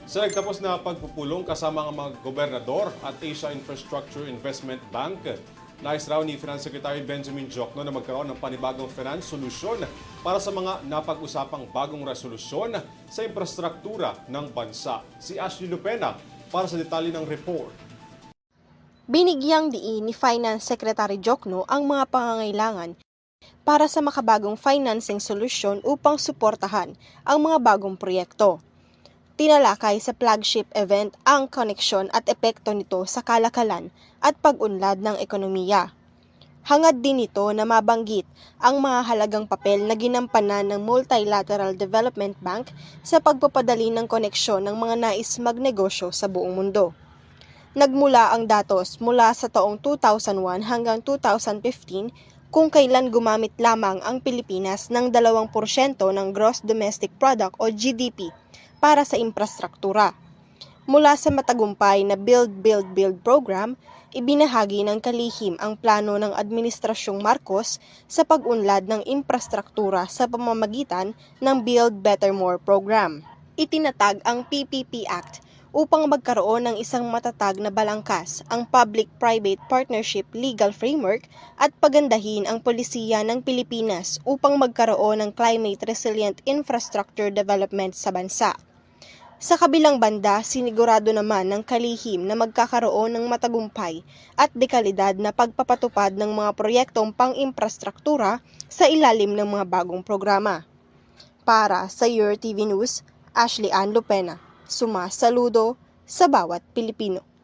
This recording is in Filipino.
Sa nagtapos na pagpupulong kasama ang mga gobernador at Asia Infrastructure Investment Bank, nais raw ni Finance Secretary Benjamin Diokno na magkaroon ng panibagong finance solution para sa mga napag-usapang bagong resolusyon sa infrastruktura ng bansa. Si Ashley Lupena para sa detalye ng report. Binigyang diin ni Finance Secretary Diokno ang mga pangangailangan para sa makabagong financing solusyon upang suportahan ang mga bagong proyekto. Tinalakay sa flagship event ang koneksyon at epekto nito sa kalakalan at pag-unlad ng ekonomiya. Hangad din nito na mabanggit ang mga halagang papel na ginampanan ng Multilateral Development Bank sa pagpapadali ng koneksyon ng mga nais magnegosyo sa buong mundo. Nagmula ang datos mula sa taong 2001 hanggang 2015 kung kailan gumamit lamang ang Pilipinas ng 2% ng Gross Domestic Product o GDP para sa infrastruktura. Mula sa matagumpay na Build, Build, Build program, ibinahagi ng kalihim ang plano ng Administrasyong Marcos sa pag-unlad ng infrastruktura sa pamamagitan ng Build Better More program. Itinatag ang PPP Act upang magkaroon ng isang matatag na balangkas ang Public-Private Partnership Legal Framework at pagandahin ang polisiya ng Pilipinas upang magkaroon ng climate resilient infrastructure development sa bansa. Sa kabilang banda, sinigurado naman ng kalihim na magkakaroon ng matagumpay at dekalidad na pagpapatupad ng mga proyektong pang-infrastruktura sa ilalim ng mga bagong programa. Para sa Your TV News, Ashley Ann Lupena, sumasaludo sa bawat Pilipino.